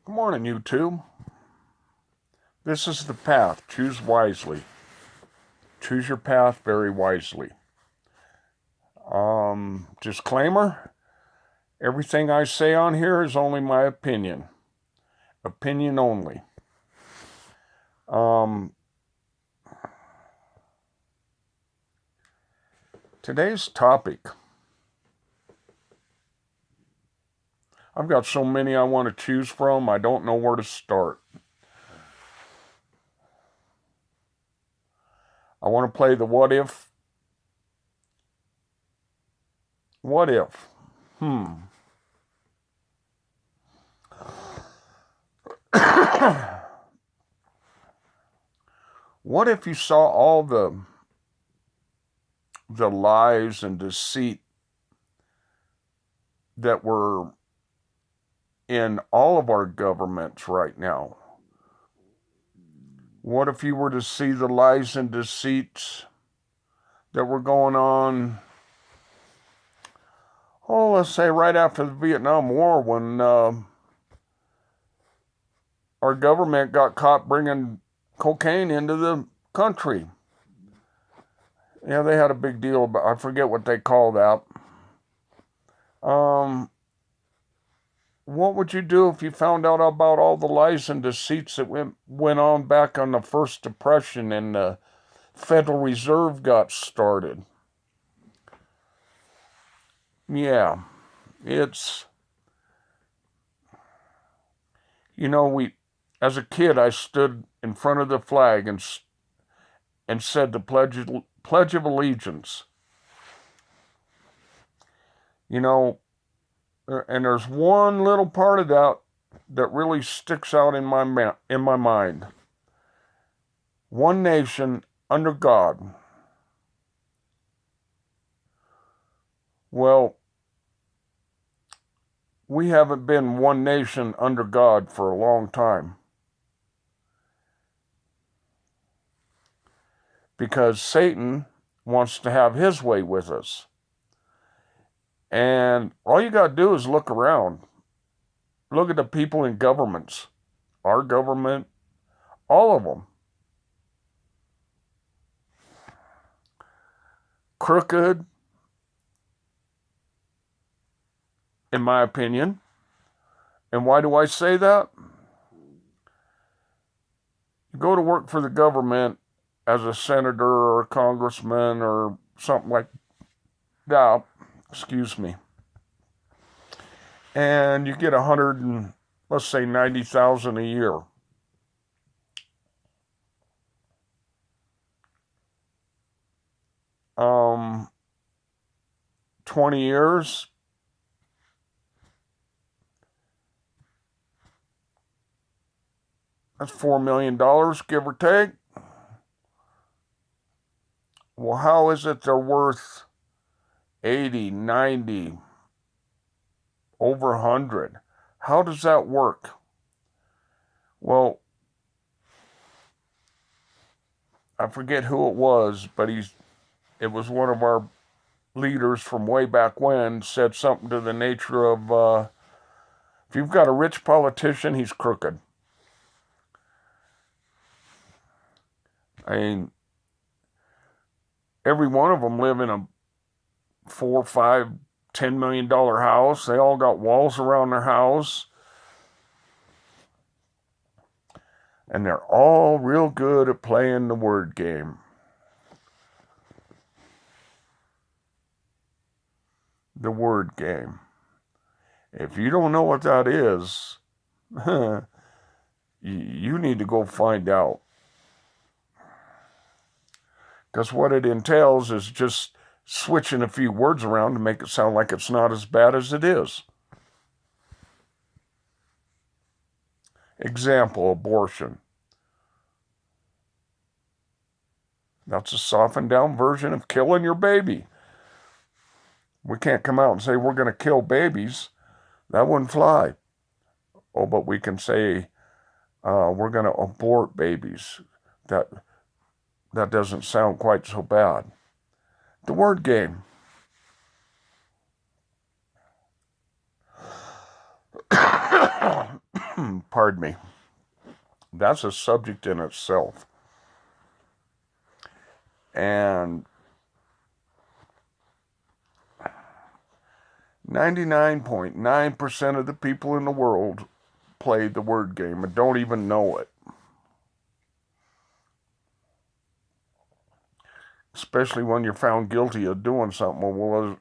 Good morning, YouTube. This is the path. Choose wisely. Choose your path very wisely. Disclaimer, everything I say on here is only my opinion. Opinion only. Today's topic. I've got so many I want to choose from, I don't know where to start. I want to play the what if. What if? What if you saw all the lies and deceit that were in all of our governments right now? What if you were to see the lies and deceits that were going on, let's say right after the Vietnam War, when our government got caught bringing cocaine into the country? Yeah, they had a big deal about, I forget what they call that. What would you do if you found out about all the lies and deceits that went on back on the first Depression and the Federal Reserve got started? Yeah, it's, as a kid, I stood in front of the flag and said the Pledge of Allegiance. And there's one little part of that that really sticks out in my mind. One nation under God. Well, we haven't been one nation under God for a long time, because Satan wants to have his way with us. And all you got to do is look around. Look at the people in governments. Our government, all of them. Crooked, in my opinion. And why do I say that? You go to work for the government as a senator or a congressman or something like that, excuse me, and you get let's say 90,000 a year. Um, 20 years, that's $4 million, give or take. Well, how is it they're worth 80, 90, over 100? How does that work? Well, I forget who it was, but it was one of our leaders from way back when, said something to the nature of, if you've got a rich politician, he's crooked. I mean, every one of them live in a $4, $5, $10 million house. They all got walls around their house. And they're all real good at playing the word game. The word game. If you don't know what that is, you need to go find out. Because what it entails is just switching a few words around to make it sound like it's not as bad as it is. Example, abortion. That's a softened down version of killing your baby. We can't come out and say we're going to kill babies. That wouldn't fly. Oh, but we can say we're going to abort babies. That doesn't sound quite so bad. The word game. Pardon pardon me. That's a subject in itself. And 99.9% of the people in the world play the word game and don't even know it. Especially when you're found guilty of doing something. Well,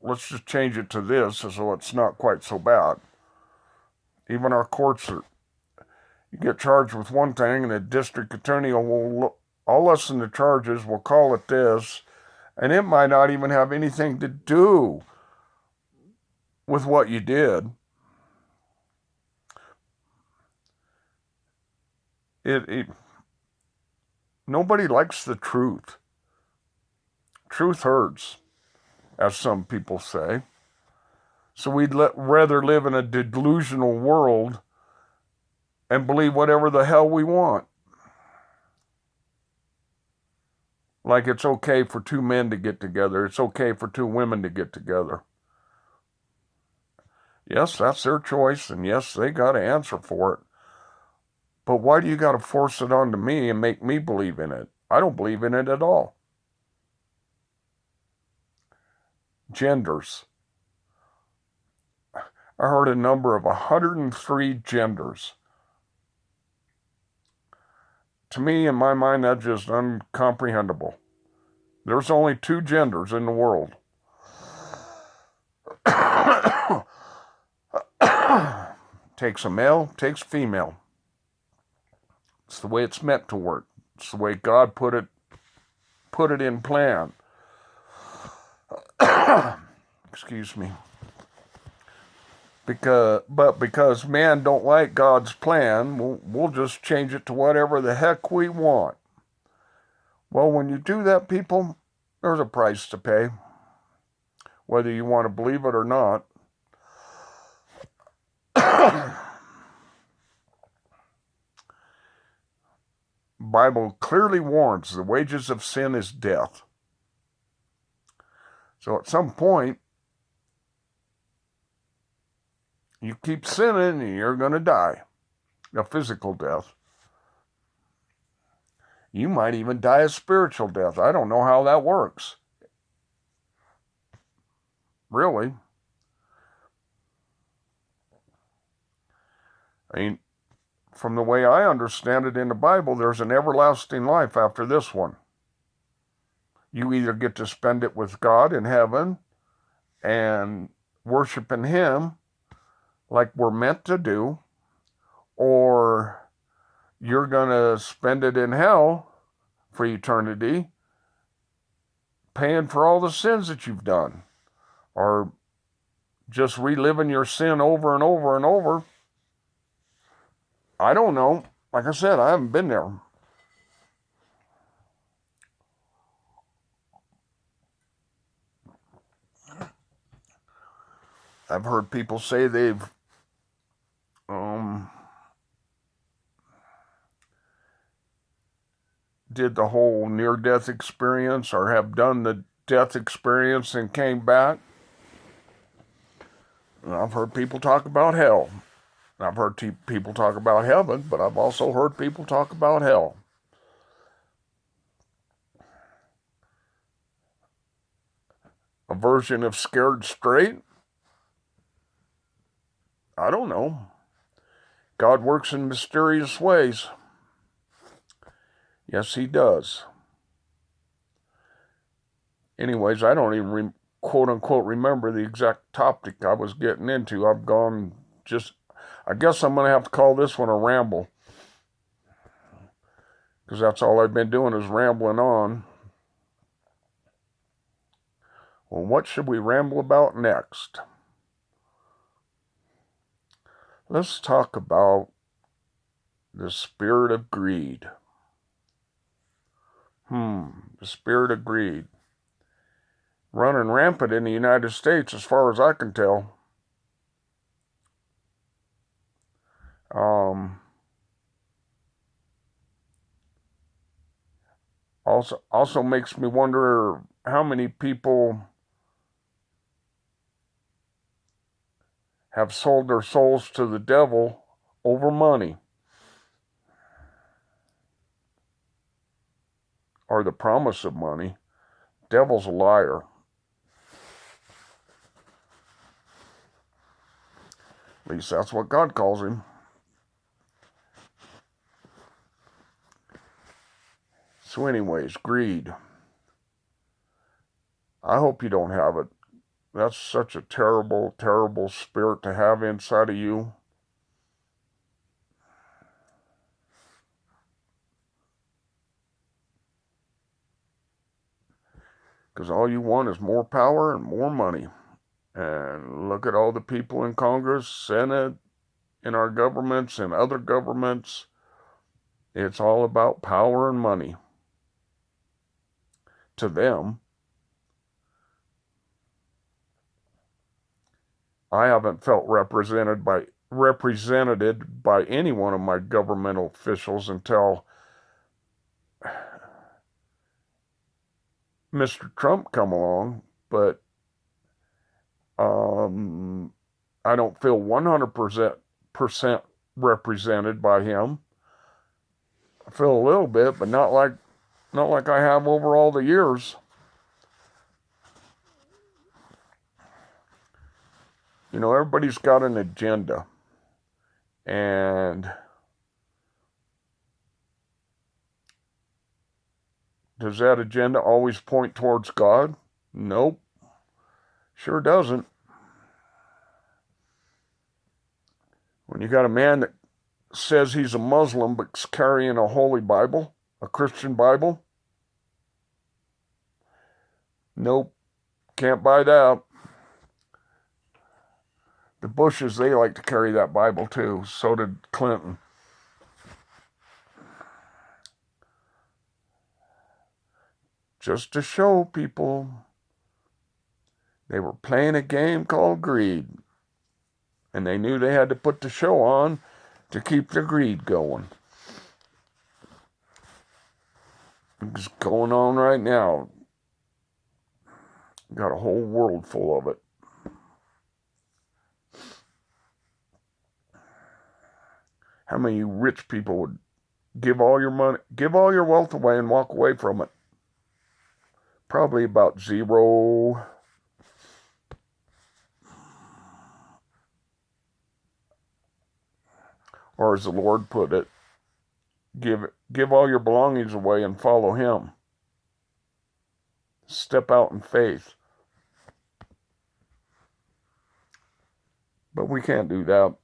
let's just change it to this so it's not quite so bad. Even our courts are, you get charged with one thing and the district attorney will, I'll lessen the charges, we'll call it this, and it might not even have anything to do with what you did. Nobody likes the truth. Truth hurts, as some people say. So we'd rather live in a delusional world and believe whatever the hell we want. Like it's okay for two men to get together. It's okay for two women to get together. Yes, that's their choice, and yes, they got to answer for it. But why do you got to force it onto me and make me believe in it? I don't believe in it at all. Genders. I heard a number of 103 genders. To me, in my mind, that's just incomprehensible. There's only two genders in the world. Takes a male, takes a female. It's the way it's meant to work. It's the way God put it in plan. Excuse me. Because man don't like God's plan, we'll just change it to whatever the heck we want. Well, when you do that, people, there's a price to pay, whether you want to believe it or not. Bible clearly warns the wages of sin is death. So at some point, you keep sinning and you're going to die. A physical death. You might even die a spiritual death. I don't know how that works. Really. I mean, from the way I understand it in the Bible, there's an everlasting life after this one. You either get to spend it with God in heaven and worshiping Him like we're meant to do, or you're going to spend it in hell for eternity, paying for all the sins that you've done, or just reliving your sin over and over and over. I don't know. Like I said, I haven't been there. I've heard people say they've did the whole near-death experience or have done the death experience and came back. And I've heard people talk about hell. I've heard people talk about heaven, but I've also heard people talk about hell. A version of Scared Straight? I don't know. God works in mysterious ways. Yes, He does. Anyways, I don't even quote-unquote remember the exact topic I was getting into. I've gone I guess I'm going to have to call this one a ramble. Because that's all I've been doing is rambling on. Well, what should we ramble about next? Let's talk about the spirit of greed. The spirit of greed. Running rampant in the United States as far as I can tell. Also makes me wonder how many people have sold their souls to the devil over money or the promise of money, devil's a liar. At least that's what God calls him. So anyways, greed. I hope you don't have it. That's such a terrible, terrible spirit to have inside of you. Because all you want is more power and more money. And look at all the people in Congress, Senate, in our governments, and other governments. It's all about power and money. To them, I haven't felt represented by any one of my governmental officials until Mr. Trump come along, but I don't feel 100% represented by him. I feel a little bit, but not like I have over all the years. You know, everybody's got an agenda. And does that agenda always point towards God? Nope. Sure doesn't. When you got a man that says he's a Muslim but's carrying a holy Bible, a Christian Bible, nope, can't buy that. The Bushes, they like to carry that Bible too. So did Clinton. Just to show people they were playing a game called greed. And they knew they had to put the show on to keep the greed going. It's going on right now. Got a whole world full of it. How many rich people would give all your money, give all your wealth away and walk away from it? Probably about zero. Or as the Lord put it, give all your belongings away and follow him. Step out in faith. But we can't do that.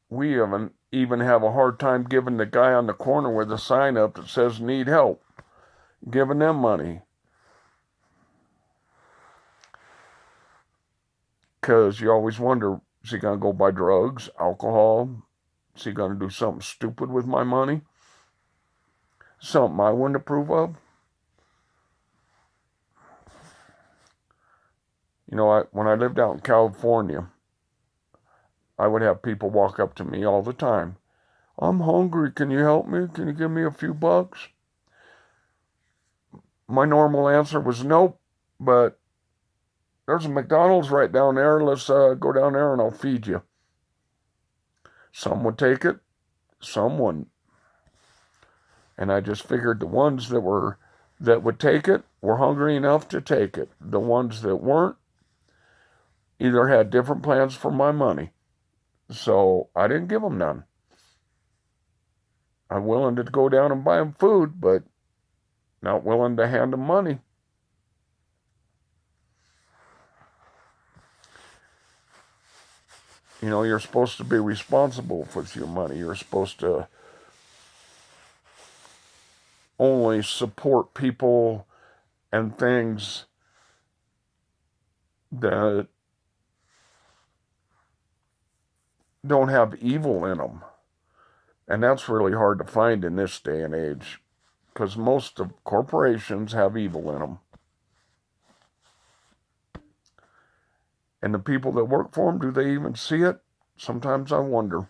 We even have a hard time giving the guy on the corner with a sign up that says need help, giving them money. Because you always wonder, is he going to go buy drugs, alcohol? Is he going to do something stupid with my money? Something I wouldn't approve of? You know, when I lived out in California, I would have people walk up to me all the time. I'm hungry. Can you help me? Can you give me a few bucks? My normal answer was nope, but there's a McDonald's right down there. Let's go down there and I'll feed you. Some would take it, some wouldn't. And I just figured the ones that would take it were hungry enough to take it. The ones that weren't either had different plans for my money. So I didn't give them none. I'm willing to go down and buy them food, but not willing to hand them money. You know, you're supposed to be responsible with your money. You're supposed to only support people and things that don't have evil in them. And that's really hard to find in this day and age, because most of corporations have evil in them. And the people that work for them, do they even see it? Sometimes I wonder.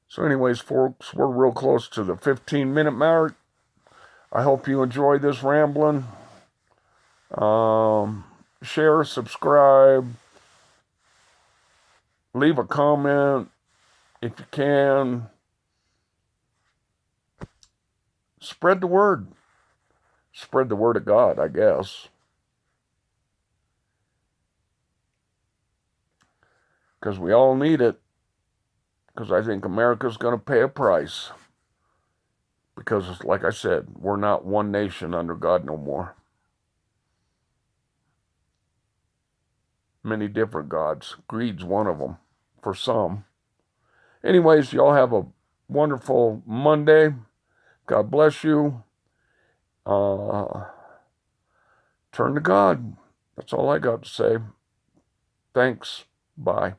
So anyways, folks, we're real close to the 15-minute mark. I hope you enjoy this rambling. Share, subscribe, leave a comment if you can. Spread the word. Spread the word of God, I guess. Because we all need it. Because I think America's going to pay a price. Because, like I said, we're not one nation under God no more. Many different gods. Greed's one of them for some. Anyways, y'all have a wonderful Monday. God bless you. Turn to God. That's all I got to say. Thanks. Bye.